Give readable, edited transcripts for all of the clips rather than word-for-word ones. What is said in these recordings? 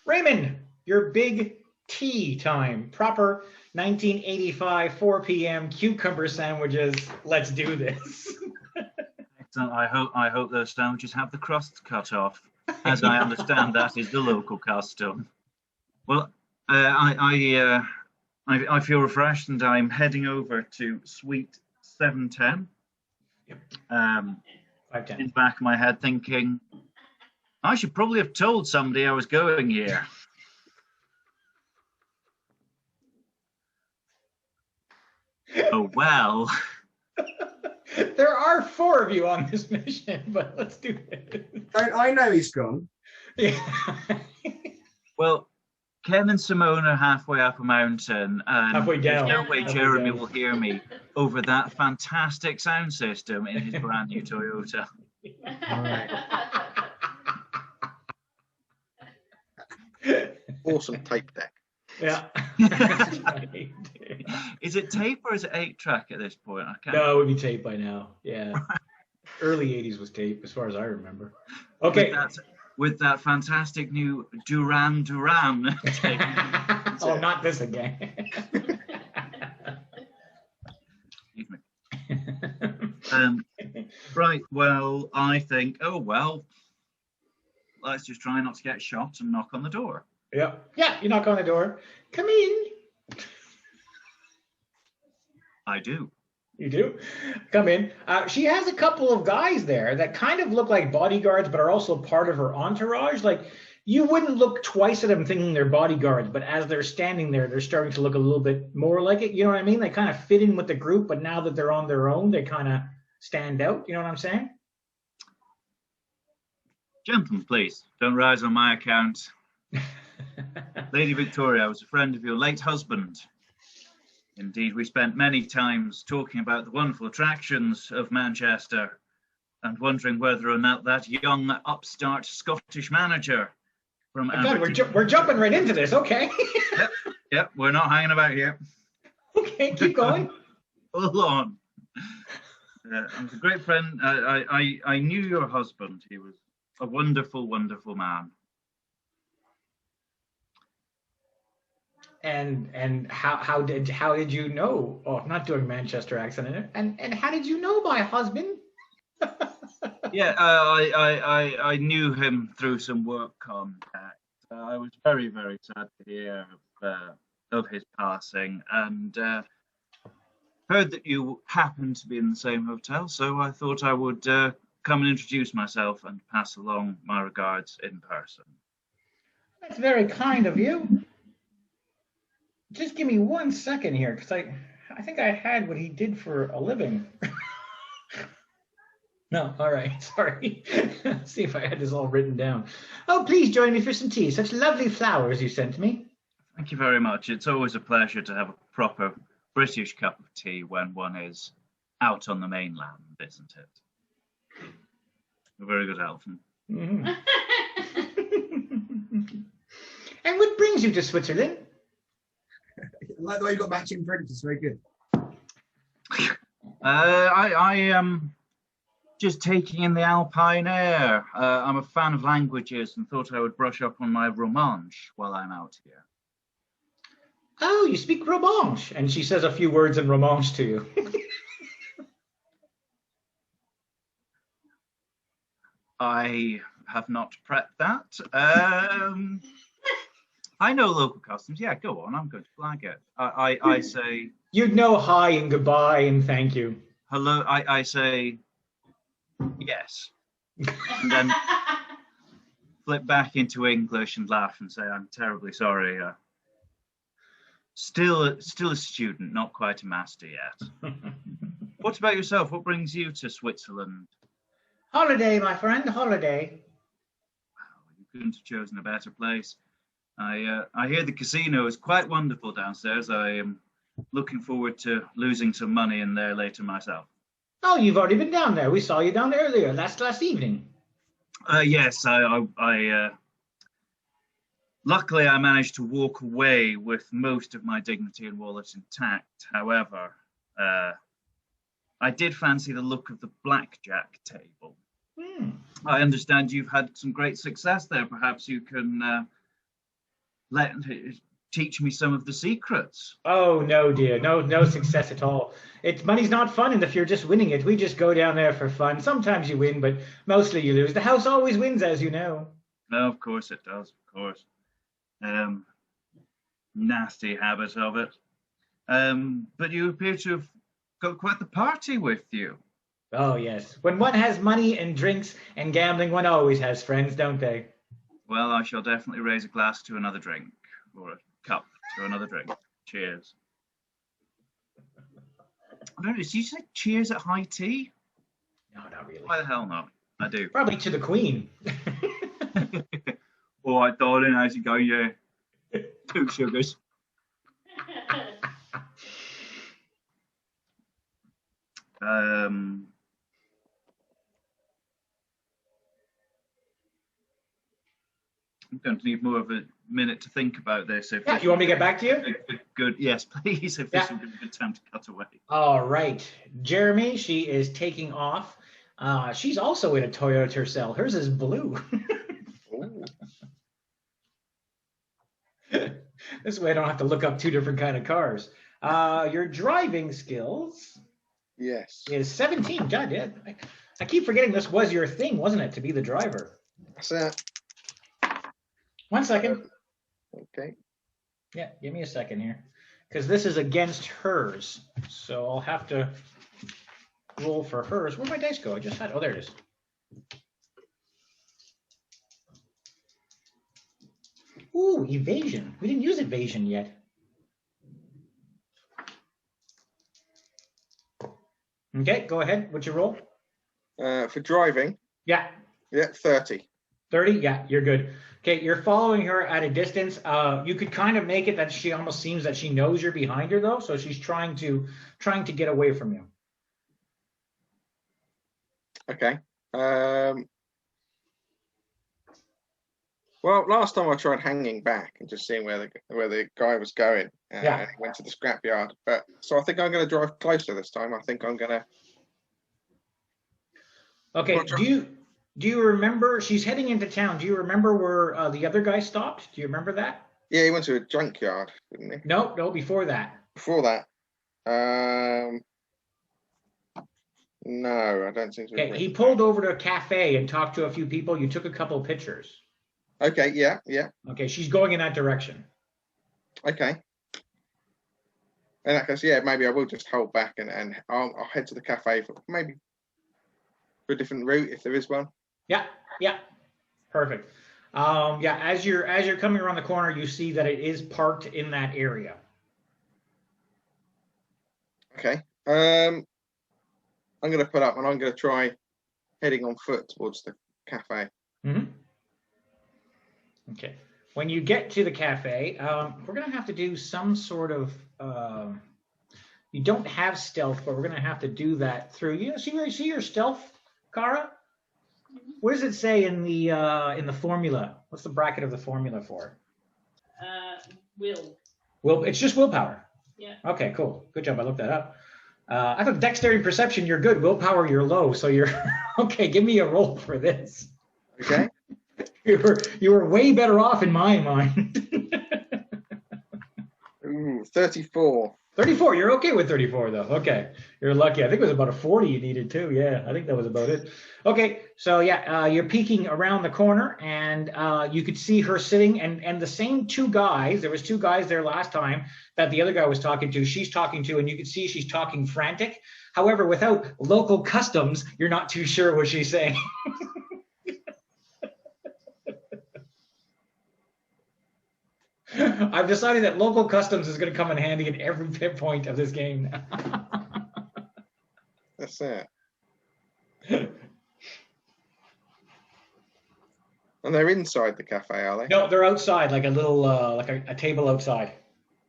Raymond, your big tea time. Proper 1985, 4 p.m. cucumber sandwiches. Let's do this. Excellent. I hope those sandwiches have the crust cut off, as I understand that is the local custom. Well, I feel refreshed, and I'm heading over to Suite 710. Yep. In 510. the back of my head, thinking I should probably have told somebody I was going here. Oh well. There are 4 of you on this mission, but let's do it. I know he's gone. Yeah. Well, Ken and Simone are halfway up a mountain, and Halfway down. there's no way Halfway Jeremy down. will hear me over that fantastic sound system in his brand new Toyota. Awesome tape deck. Yeah. Is it tape or is it 8-track at this point? I can't. No, it would be tape by now. Yeah. Early 80s was tape, as far as I remember. Okay. With that fantastic new Duran Duran tape. Oh, not this again. Excuse me. Right, well, I think, oh, well, let's just try not to get shot and knock on the door. Yeah. Yeah, you knock on the door. Come in. I do. You do? Come in. She has a couple of guys there that kind of look like bodyguards, but are also part of her entourage. Like, you wouldn't look twice at them thinking they're bodyguards, but as they're standing there, they're starting to look a little bit more like it. You know what I mean? They kind of fit in with the group, but now that they're on their own, they kind of stand out. You know what I'm saying? Gentlemen, please, don't rise on my account. Lady Victoria, I was a friend of your late husband. Indeed, we spent many times talking about the wonderful attractions of Manchester and wondering whether or not that young upstart Scottish manager from God, we're jumping right into this. Okay. Yep, we're not hanging about here. Okay, keep going. Hold on. I was a great friend. I knew your husband. He was a wonderful, wonderful man. And how did you know? Oh, I'm not doing Manchester accent. And how did you know my husband? Yeah, I knew him through some work contact. I was very, very sad to hear of his passing, and heard that you happened to be in the same hotel, so I thought I would come and introduce myself and pass along my regards in person. That's very kind of you. Just give me 1 second here, because I think I had what he did for a living. No, all right, sorry. See if I had this all written down. Oh, please join me for some tea. Such lovely flowers you sent me. Thank you very much. It's always a pleasure to have a proper British cup of tea when one is out on the mainland, isn't it? A very good, Alton. Mm-hmm. And what brings you to Switzerland? I like the way you got matching print. It's very good. I am just taking in the alpine air. I'm a fan of languages and thought I would brush up on my Romanche while I'm out here. Oh, you speak Romanche. And she says a few words in Romanche to you. I have not prepped that. I know local customs. Yeah, go on. I'm going to flag it. I say... You'd know hi and goodbye and thank you. Hello. I say yes. And then flip back into English and laugh and say, I'm terribly sorry. Still a student, not quite a master yet. What about yourself? What brings you to Switzerland? Holiday, my friend, holiday. Wow, you couldn't have chosen a better place. I hear the casino is quite wonderful downstairs. I am looking forward to losing some money in there later myself. Oh, you've already been down there. We saw you down there earlier, last evening. Yes, luckily I managed to walk away with most of my dignity and wallet intact. However, I did fancy the look of the blackjack table. I understand you've had some great success there. Perhaps you can teach me some of the secrets. Oh no, dear, no success at all. Money's not fun, and if you're just winning it, we just go down there for fun. Sometimes you win, but mostly you lose. The house always wins, as you know. No, of course it does. Of course. Nasty habit of it. But you appear to have got quite the party with you. Oh yes, when one has money and drinks and gambling, one always has friends, don't they? Well, I shall definitely raise a glass to another drink, or a cup to another drink. Cheers. I don't know, did you say cheers at high tea? No, not really. Why the hell not? I do. Probably to the Queen. All right, darling, how's it going? Yeah. 2 sugars. I'm going to need more of a minute to think about this. Yeah, you want me to get back to you? Good, yes, please. If this will be a good time to cut away. All right, Jeremy, she is taking off. She's also in a Toyota Tercel. Hers is blue. This way I don't have to look up 2 different kind of cars. Your driving skills is 17. God, yeah. I keep forgetting this was your thing, wasn't it, to be the driver? That's it. 1 second. Okay. Yeah, give me a second here. Because this is against hers. So I'll have to roll for hers. Where'd my dice go? I just had, oh, there it is. Ooh, evasion. We didn't use evasion yet. Okay, go ahead. What's your roll? For driving, Yeah. 30. 30? Yeah, you're good. Okay, you're following her at a distance. You could kind of make it that she almost seems that she knows you're behind her, though, so she's trying to get away from you. Okay. Well, last time I tried hanging back and just seeing where the guy was going, and he went to the scrapyard. But so I think I'm going to drive closer this time. I think I'm going to. Okay. Do you remember? She's heading into town. Do you remember where the other guy stopped? Do you remember that? Yeah, he went to a junkyard, didn't he? No, before that. Before that. No, I don't seem to. Okay, he pulled over to a cafe and talked to a few people. You took a couple of pictures. Okay, yeah. Okay, she's going in that direction. Okay. In that case, yeah, maybe I will just hold back and I'll head to the cafe for maybe a different route if there is one. Yeah, perfect. As you're coming around the corner, you see that it is parked in that area. Okay. I'm going to put up and I'm going to try heading on foot towards the cafe. Mm-hmm. Okay. When you get to the cafe, we're going to have to do some sort of. You don't have stealth, but we're going to have to do that through. You see your stealth, Kara? What does it say in the formula? What's the bracket of the formula for? Will. Will. It's just willpower. Yeah. Okay, cool. Good job. I looked that up. I thought dexterity perception, you're good. Willpower, you're low. So you're okay. Give me a roll for this. Okay. You were way better off in my mind. Ooh, 34. 34. You're okay with 34 though. Okay. You're lucky. I think it was about a 40 you needed too. Yeah, I think that was about it. Okay. So you're peeking around the corner and you could see her sitting and the same 2 guys. There was 2 guys there last time that the other guy was talking to. She's talking to, and you could see she's talking frantic. However, without local customs, you're not too sure what she's saying. I've decided that local customs is going to come in handy at every point of this game. That's it. And they're inside the cafe, are they? No, they're outside, like a little, like a table outside.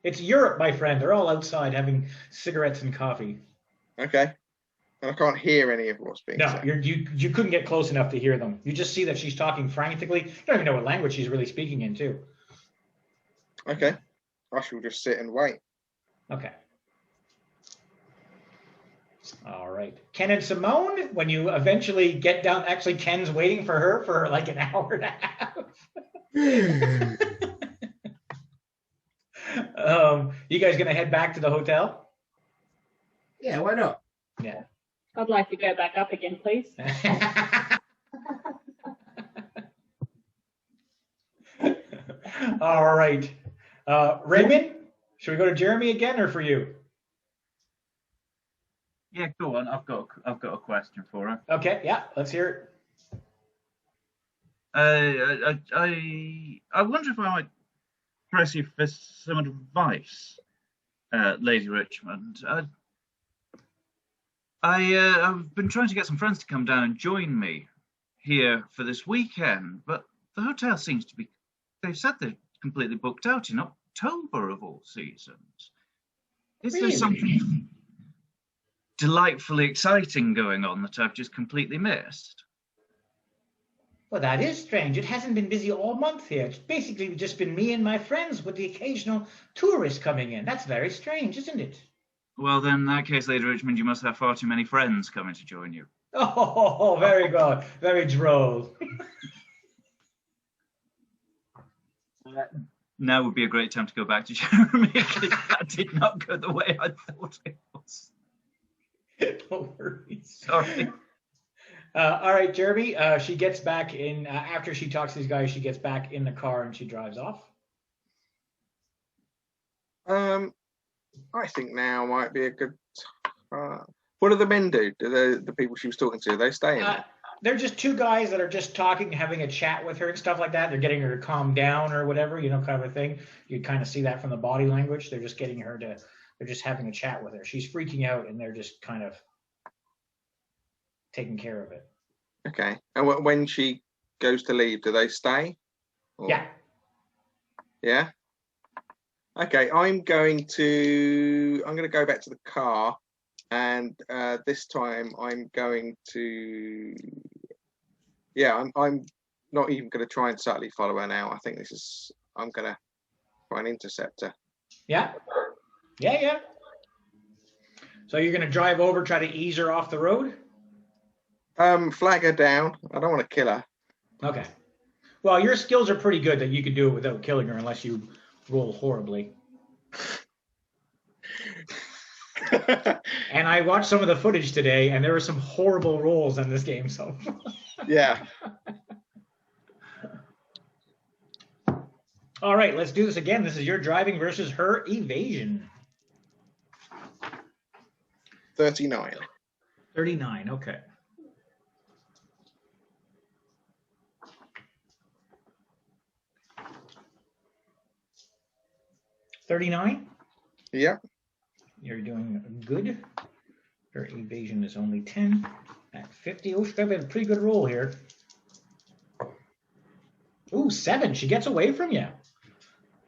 It's Europe, my friend. They're all outside having cigarettes and coffee. Okay. And I can't hear any of what's being said. No, you couldn't get close enough to hear them. You just see that she's talking frantically. You don't even know what language she's really speaking in, too. Okay. I shall just sit and wait. Okay. All right. Ken and Simone, when you eventually get down, actually Ken's waiting for her for like an hour and a half. You guys gonna head back to the hotel? Yeah, why not? Yeah. I'd like to go back up again, please. All right. Raymond, should we go to Jeremy again or for you? Yeah, go on. I've got a question for her. Okay, yeah, let's hear it. I wonder if I might press you for some advice, Lady Richmond. I've been trying to get some friends to come down and join me here for this weekend, but the hotel seems to be, they've said they're completely booked out in October of all seasons. Is there Really? something delightfully exciting going on that I've just completely missed? Well, that is strange. It hasn't been busy all month here. It's basically just been me and my friends with the occasional tourist coming in. That's very strange, isn't it? Well, then, in that case, Lady Richmond, you must have far too many friends coming to join you. Oh, very good. Very droll. Now would be a great time to go back to Jeremy, because that did not go the way I thought it was. No worries. Sorry. All right, Jeremy. She gets back in after she talks to these guys. She gets back in the car and she drives off. I think now might be a good. What do the men do? Do the people she was talking to? They stay in. They're just two guys that are just talking, having a chat with her and stuff like that. They're getting her to calm down or whatever, kind of a thing. You kind of see that from the body language. They're just getting her to. They're just having a chat with her. She's freaking out, and they're just kind of taking care of it. Okay. And when she goes to leave, do they stay? Or... Yeah. Yeah. Okay. I'm going to go back to the car, and this time I'm going to. Yeah, I'm not even going to try and subtly follow her now. I think I'm going to try and intercept her. Yeah. Yeah. So you're going to drive over, try to ease her off the road? Flag her down. I don't want to kill her. Okay. Well, your skills are pretty good that you could do it without killing her unless you roll horribly. And I watched some of the footage today, and there were some horrible rolls in this game. So. Yeah. All right, let's do this again. This is your driving versus her evasion. 39. 39, okay. $39? Yep. You're doing good. Her evasion is only 10 at 50. Oh, she's got a pretty good roll here. Ooh, 7. She gets away from you.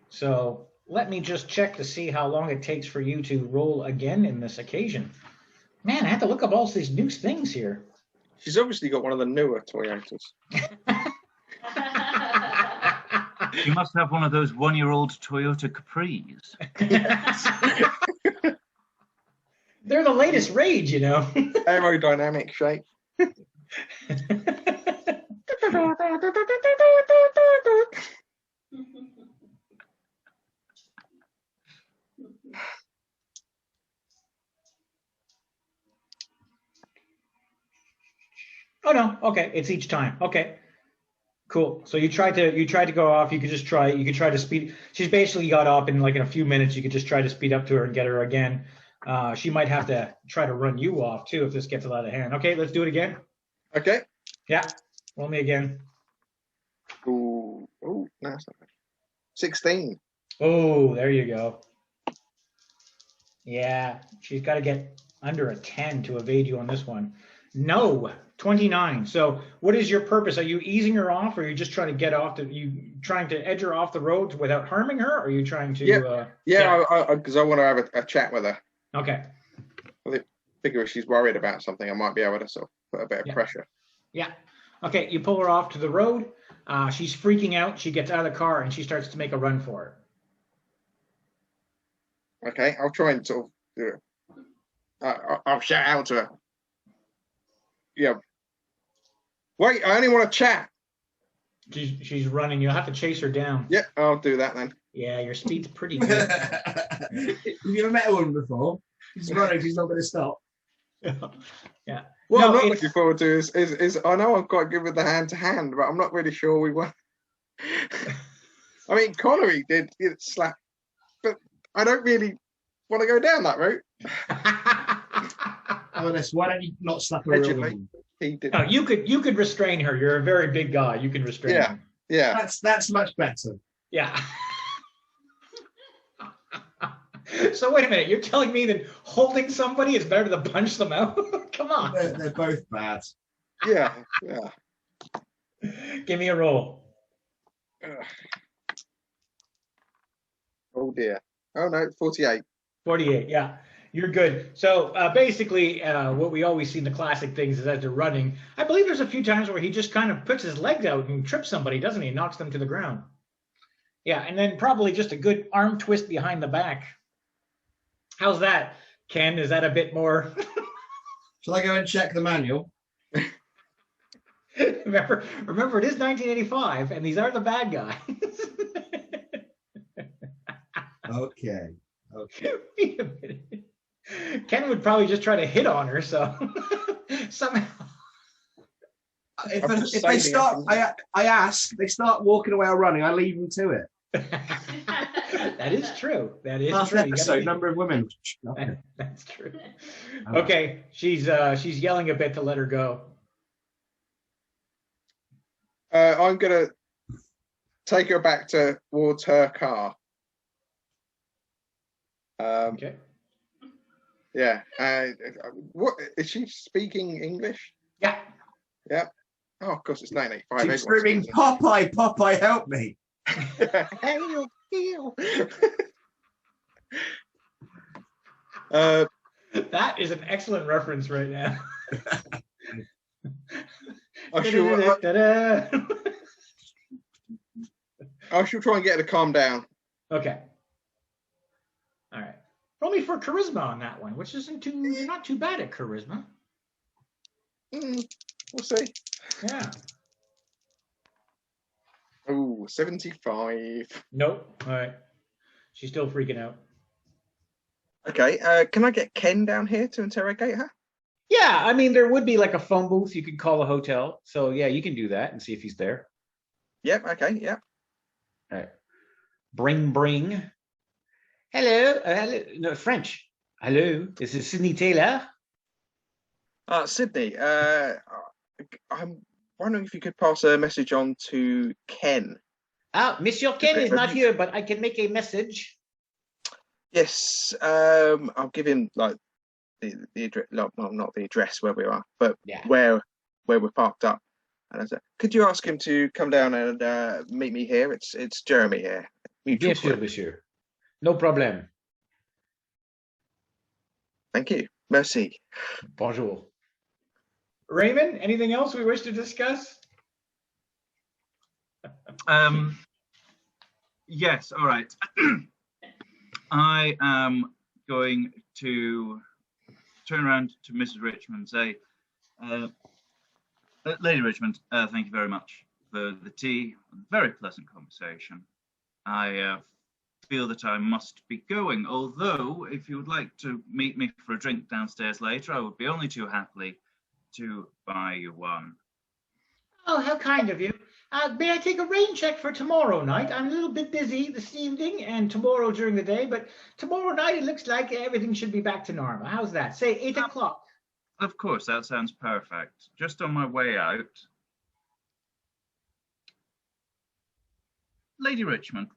So let me just check to see how long it takes for you to roll again in this occasion. Man, I have to look up all these new things here. She's obviously got one of the newer Toyotas. You must have one of those one-year-old Toyota Capris. They're the latest rage, Aerodynamic shape. Oh no, okay, it's each time. Okay. Cool. So you tried to go off. You could try to speed. She's basically got off in a few minutes. You could just try to speed up to her and get her again. She might have to try to run you off too if this gets out of hand. Okay, let's do it again. Okay. Yeah. Roll me again. Ooh, no, that's not bad. 16. Oh, there you go. Yeah, she's got to get under a 10 to evade you on this one. No, 29. So what is your purpose? Are you easing her off, or are you just trying to get off you trying to edge her off the road without harming her, or are you trying to because I want to have a chat with her. Okay. I figure if she's worried about something, I might be able to sort of put a bit of pressure. Yeah. Okay, you pull her off to the road. She's freaking out. She gets out of the car and she starts to make a run for it. Okay, I'll try and sort of do it. I'll shout out to her. Yeah. Wait, I only want to chat. She's running. You'll have to chase her down. Yeah, I'll do that then. Yeah, your speed's pretty good. Have you ever met a woman before? She's running, she's not going to stop. Yeah. What No, I'm not it's- looking forward to is I know I'm quite good with the hand to hand, but I'm not really sure we were. I mean, Connery did slap, but I don't really want to go down that route. Honest, why don't you not slap a real Allegedly. woman? He did. No, you could restrain her. You're a very big guy. You can restrain Yeah. her. Yeah. That's much better. Yeah. So wait a minute. You're telling me that holding somebody is better than punch them out? Come on. They're both bad. Yeah. Yeah. Give me a roll. Ugh. Oh dear. Oh no, 48. 48. Yeah. You're good. So basically, what we always see in the classic things is as they're running, I believe there's a few times where he just kind of puts his legs out and trips somebody, doesn't he? Knocks them to the ground. Yeah, and then probably just a good arm twist behind the back. How's that, Ken? Is that a bit more? Shall I go and check the manual? remember, it is 1985, and these are the bad guys. Okay. Wait a minute. Ken would probably just try to hit on her, so somehow. If they start, I ask, they start walking away or running, I leave them to it. That is true. That is Last true. You episode, gotta be- number of women. That's true. Okay, she's yelling a bit to let her go. I'm gonna take her back towards her car. Okay. Yeah. What is she speaking English? Yeah. Yeah. Oh, of course, it's 1985. She's Everyone screaming, speaks Popeye, Popeye, help me. Hail, hail. That is an excellent reference right now. I shall try and get her to calm down. Okay. All right. Roll me for charisma on that one, which isn't you're not too bad at charisma. We'll see. Yeah. Oh, 75. Nope. All right. She's still freaking out. Okay. Can I get Ken down here to interrogate her? Yeah, I mean, there would be like a phone booth. You could call a hotel. So yeah, you can do that and see if he's there. Yep. Okay. Yep. All right. Bring. Hello. Hello. No, French. Hello. This is Sydney Taylor. Sydney. I'm wondering if you could pass a message on to Ken. Ah, Monsieur Ken is not here, but I can make a message. Yes. I'll give him like the address. Well, not the address where we are, but Yeah. where we're parked up. And I said, could you ask him to come down and meet me here? It's Jeremy here. Mutual Bien sûr, friend. monsieur. No problem. Thank you. Merci. Bonjour. Raymond, anything else we wish to discuss? Yes, all right. I am going to turn around to Mrs. Richmond and say, Lady Richmond, thank you very much for the tea. Very pleasant conversation. I feel that I must be going, although if you would like to meet me for a drink downstairs later, I would be only too happily to buy you one. Oh, how kind of you. May I take a rain check for tomorrow night? I'm a little bit busy this evening and tomorrow during the day, but tomorrow night it looks like everything should be back to normal. How's that? Say 8 o'clock. Of course, that sounds perfect. Just on my way out. Lady Richmond,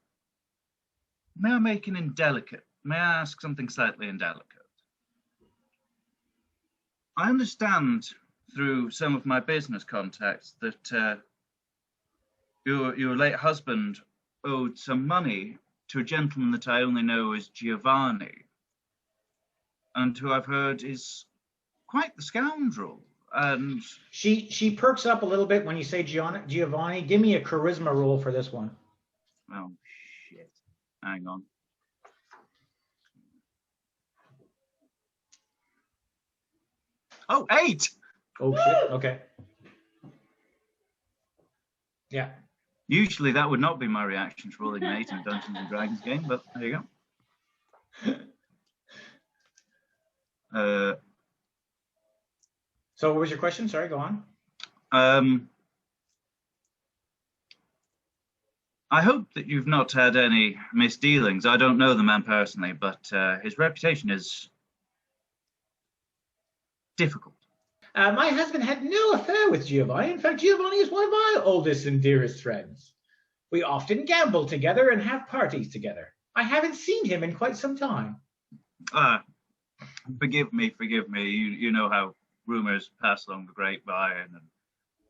may I make an indelicate? May I ask something slightly indelicate? I understand through some of my business contacts that your late husband owed some money to a gentleman that I only know as Giovanni, and who I've heard is quite the scoundrel. And She perks up a little bit when you say Giovanni. Give me a charisma roll for this one. oh shit, hang on. Oh, 8. Oh shit. Okay. Yeah. Usually that would not be my reaction to rolling an 8 in a Dungeons and Dragons game, but there you go. So what was your question? Sorry, go on. I hope that you've not had any misdealings. I don't know the man personally, but his reputation is difficult. My husband had no affair with Giovanni. In fact, Giovanni is one of my oldest and dearest friends. We often gamble together and have parties together. I haven't seen him in quite some time. Forgive me. You know how rumors pass along the grapevine and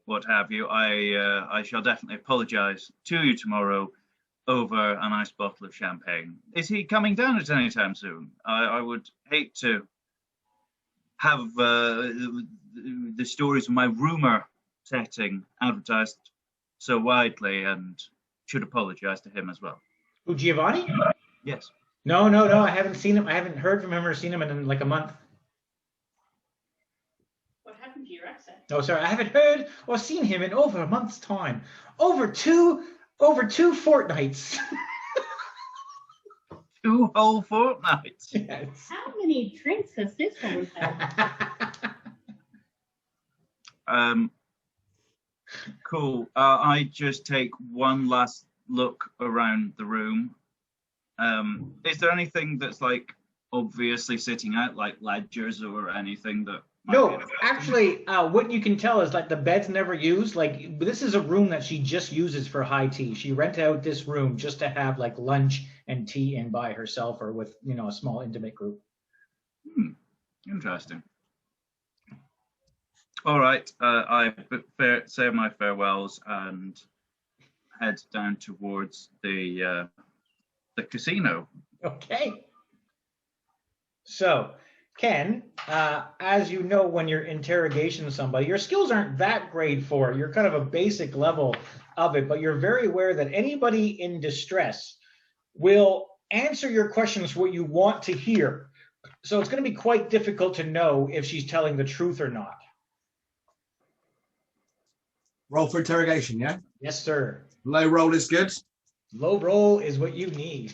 what have you. I shall definitely apologize to you tomorrow over a nice bottle of champagne. Is he coming down at any time soon? I would hate to have the stories of my rumor setting advertised so widely, and should apologize to him as well. Who, Giovanni? Yes. No. I haven't seen him. I haven't heard from him or seen him in like a month. What happened to your accent? Oh, sorry. I haven't heard or seen him in over a month's time. Over two fortnights. 2 whole fortnights. Yes. How many drinks has this woman had? Cool. I just take one last look around the room. Is there anything that's like obviously sitting out, like ledgers or anything that? No, actually, what you can tell is like the bed's never used. Like this is a room that she just uses for high tea. She rented out this room just to have like lunch and tea in by herself or with, you know, a small intimate group. Interesting. All right, I say my farewells and head down towards the casino. Okay. So, Ken, as you know, when you're interrogating somebody, your skills aren't that great for it. You're kind of a basic level of it, but you're very aware that anybody in distress will answer your questions what you want to hear. So it's going to be quite difficult to know if she's telling the truth or not. Roll for interrogation, yeah? Yes, sir. Low roll is good. Low roll is what you need.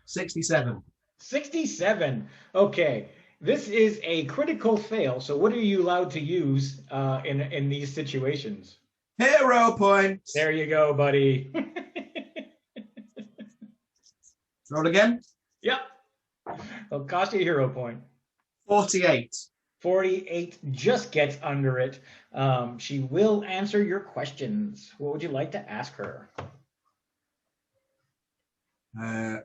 67. 67. Okay. This is a critical fail. So what are you allowed to use in these situations? Hero points. There you go, buddy. Roll again. Yep. It'll cost you a hero point. 48. 48 just gets under it. She will answer your questions. What would you like to ask her? Why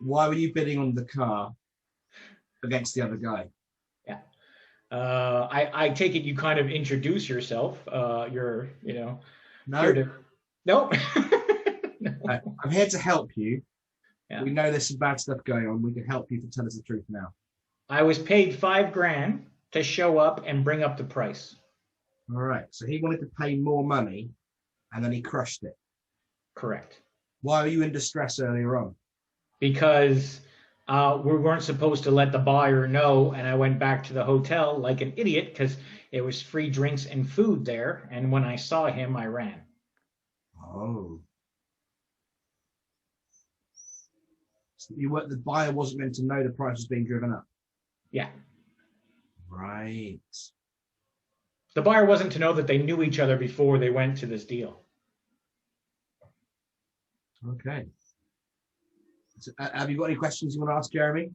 were you bidding on the car against the other guy? Yeah. I take it you kind of introduce yourself. You're, No. No. I'm here to help you. Yeah. We know there's some bad stuff going on. We can help you to tell us the truth now. I was paid $5,000 to show up and bring up the price. All right. So he wanted to pay more money, and then he crushed it. Correct. Why were you in distress earlier on? Because we weren't supposed to let the buyer know, and I went back to the hotel like an idiot because it was free drinks and food there. And when I saw him, I ran. Oh. So the buyer wasn't meant to know the price was being driven up. Yeah. Right. The buyer wasn't to know that they knew each other before they went to this deal. Okay. So, have you got any questions you want to ask Jeremy?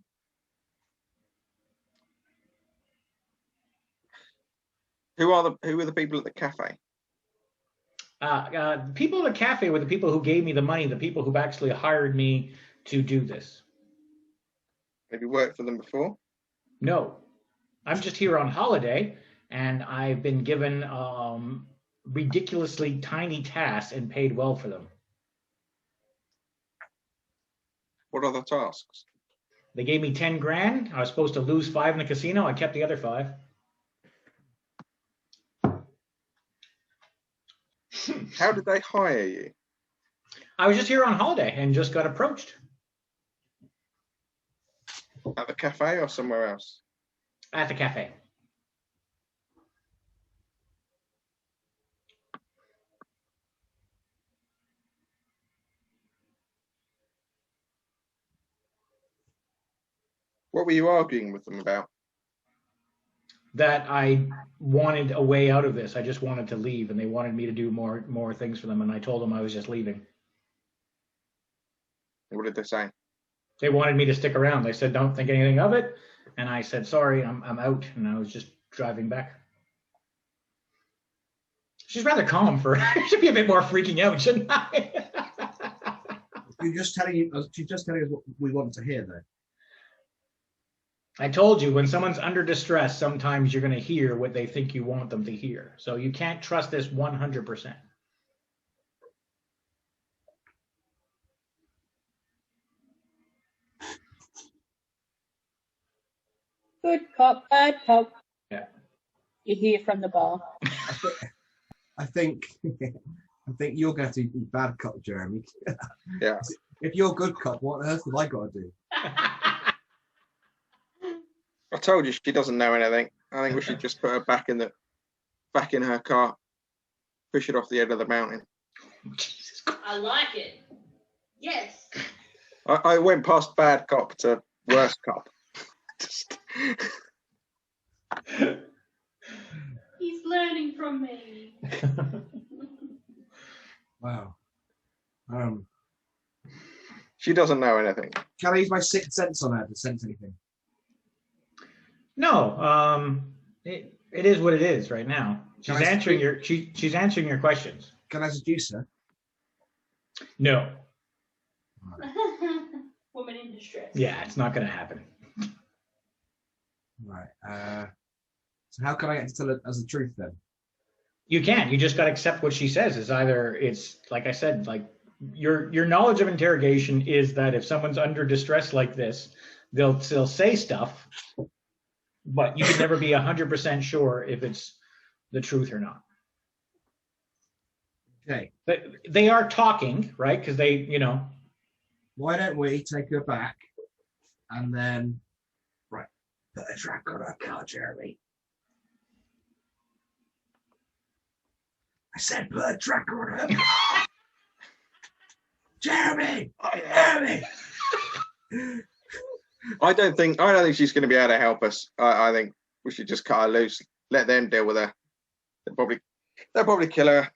Who are the people at the cafe? People at the cafe were the people who gave me the money, the people who actually hired me to do this. Have you worked for them before? No, I'm just here on holiday, and I've been given ridiculously tiny tasks and paid well for them. What are the tasks? They gave me $10,000. I was supposed to lose 5 in the casino. I kept the other 5. How did they hire you? I was just here on holiday and just got approached. At the cafe or somewhere else? At the cafe. What were you arguing with them about? That I wanted a way out of this. I just wanted to leave, and they wanted me to do more things for them, and I told them I was just leaving. What did they say? They wanted me to stick around. They said, "Don't think anything of it," and I said, "Sorry, I'm out," and I was just driving back. She's rather calm for. I should be a bit more freaking out, shouldn't I? She's just telling us what we want to hear, though. I told you, when someone's under distress, sometimes you're going to hear what they think you want them to hear. So you can't trust this 100%. Good cop, bad cop. Yeah. You hear from the bar. I think you're going to be bad cop, Jeremy. Yeah. If you're good cop, what on earth have I got to do? I told you she doesn't know anything. I think we should just put her back in her car, push it off the edge of the mountain. Jesus Christ. I like it. Yes. I went past bad cop to worst cop. He's learning from me. Wow. She doesn't know anything. Can I use my sixth sense on her to sense anything? No, it is what it is right now. She's Can I answering she's answering your questions. Can I seduce her? No. Woman in distress. Yeah, it's not going to happen. Right. So how can I get to tell it as the truth then? You can't. You just got to accept what she says. It's like I said, like your knowledge of interrogation is that if someone's under distress like this, they'll say stuff, but you can never be 100% sure if it's the truth or not. Okay. But they are talking, right? Because they. Why don't we take her back and then put a track on her car, Jeremy? I said put a track on her car. Jeremy! Jeremy! I don't think she's going to be able to help us. I think we should just cut her loose. Let them deal with her. They'll probably kill her.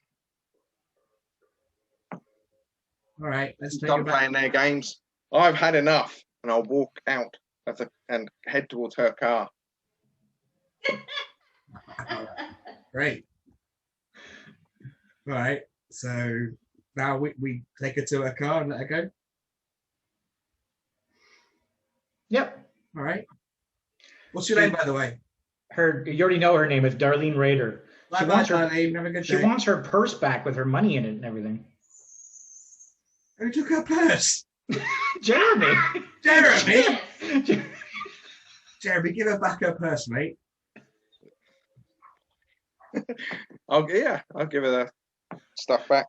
All right, let's take her Stop back. playing their games. I've had enough, and I'll walk out and head towards her car. Great. All right, so now we take her to her car and let her go. Yep. All right. What's your name, by the way? You already know her name. It's Darlene Rader. She wants her name. Have a good She day. wants her purse back with her money in it and everything. Who took her purse? Jeremy. Jeremy. Yes. Jeremy, give her back her purse, mate. I'll give her the stuff back.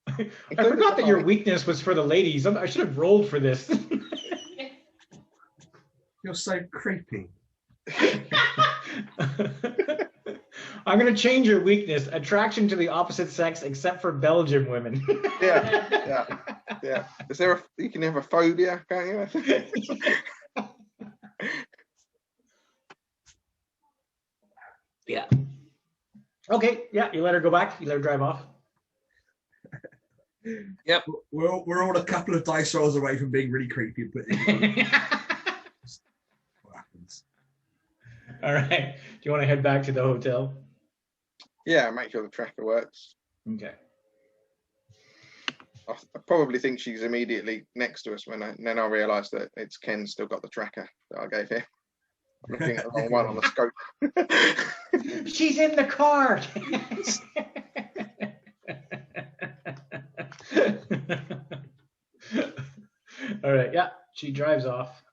I forgot that your weakness was for the ladies. I should have rolled for this. You're so creepy. I'm going to change your weakness. Attraction to the opposite sex, except for Belgian women. Yeah. Is there you can have a phobia, can't you? Yeah. Okay. Yeah. You let her go back. You let her drive off. Yep. We're all a couple of dice rolls away from being really creepy, but what happens? All right. Do you want to head back to the hotel? Yeah. Make sure the tracker works. Okay. I probably think she's immediately next to us then I realise that it's Ken still got the tracker that I gave him. I'm looking at the wrong one on the scope. She's in the car. All right. Yeah. She drives off.